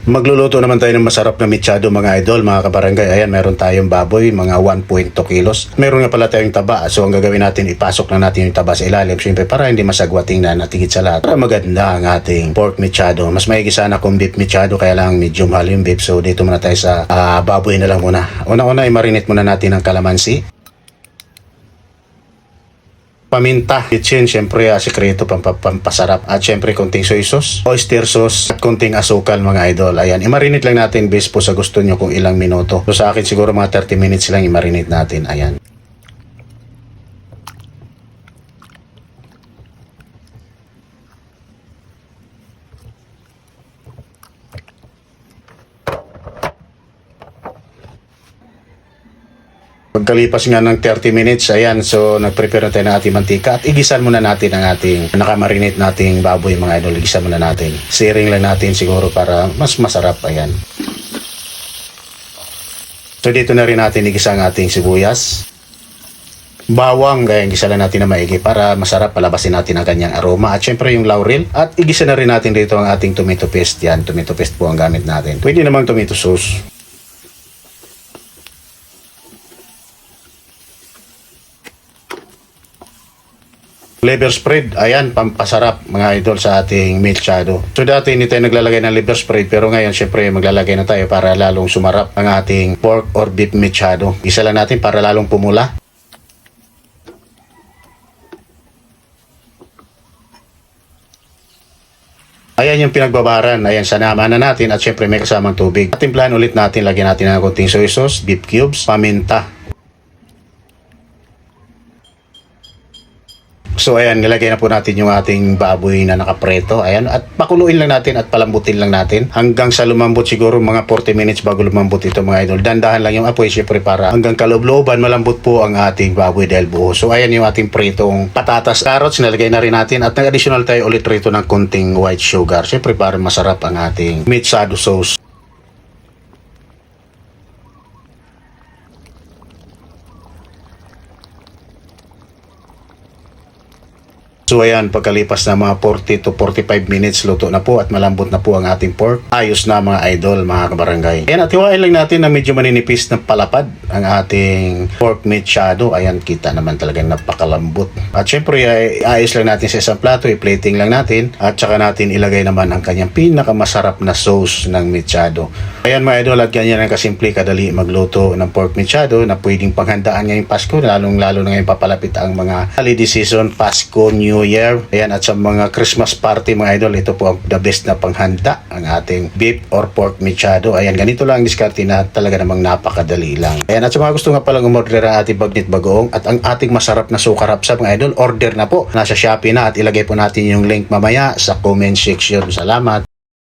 Magluluto naman tayo ng masarap na mechado mga idol, mga kabarangay. Ayan, meron tayong baboy, mga 1.2 kilos. Meron nga pala tayong taba. So ang gagawin natin, ipasok na natin yung taba sa ilalim. Siyempre para hindi masagwa tingnan at higit sa lahat, para maganda ang ating pork mechado. Mas maigi sana kung beef mechado, kaya lang medyo mahal yung beef. So dito muna tayo sa baboy na lang muna. Una-una, i-marinate muna natin ang kalamansi. Paminta, kitchen, syempre sikreto pampasarap. At syempre konting soy sauce, oyster sauce, at konting asukal mga idol. Ayan, i-marinate lang natin based po sa gusto nyo kung ilang minuto. So sa akin siguro mga 30 minutes lang i-marinate natin. Ayan. Pagkalipas nga ng 30 minutes, ayan, so nag-prepare na tayo ng ating mantika at igisan muna natin ang ating nakamarinate nating baboy mga idol. Igisan muna natin. Searing lang natin siguro para mas masarap, ayan. So dito na rin natin igisa ang ating sibuyas. Bawang, kaya igisa lang natin na maigi para masarap, palabasin natin ang kanyang aroma. At syempre yung laurel. At igisa na rin natin dito ang ating tomato paste. Yan, tomato paste po ang gamit natin. Pwede namang tomato sauce. Liver spread, ayan, pampasarap mga idol sa ating mechado. So dati hindi tayo naglalagay ng liver spread, pero ngayon syempre maglalagay na tayo para lalong sumarap ang ating pork or beef mechado. Isa lang natin para lalong pumula. Ayan yung pinagbabaran, ayan, sanama na natin at syempre may kasamang tubig. At timplahan ulit natin, lagyan natin ng konting soy sauce, beef cubes, paminta. So ayan, nilagay na po natin yung ating baboy na nakapreto. Ayan, at pakuluin lang natin at palambutin lang natin hanggang sa lumambot, siguro mga 40 minutes bago lumambot ito mga idol. Dandahan lang yung apoy syempre para hanggang kaloob-looban malambot po ang ating baboy dahil buo. So ayan yung ating pritong patatas, carrots, nilagay na rin natin at nag-additional tayo ulit rito ng konting white sugar. Syempre para masarap ang ating mechado sauce. So ayan, pagkalipas na mga 40 to 45 minutes, luto na po at malambot na po ang ating pork. Ayos na mga idol, mga kabarangay. Ayan, at hiwain lang natin na medyo maninipis na palapad ang ating pork mechado. Ayan, kita naman talagang napakalambot. At syempre, ayos lang natin sa isang plato, i-plating lang natin. At saka natin ilagay naman ang kanyang pinakamasarap na sauce ng mechado. Ayan mga idol, at ganyan ang kasimple kadali magluto ng pork mechado na pwedeng panghandaan ngayong Pasko, lalong-lalo na ngayon papalapit ang mga holiday season, Pasko, New Year. Ayan, at sa mga Christmas party mga idol, ito po ang the best na panghanda, ang ating beef or pork mechado. Ayan, ganito lang ang diskarte na talaga namang napakadali lang. Ayan, at sa mga gusto nga palang umorder ang ating bagnit bagoong at ang ating masarap na sukarap sa mga idol, order na po. Nasa Shopee na at ilagay po natin yung link mamaya sa comment section. Salamat!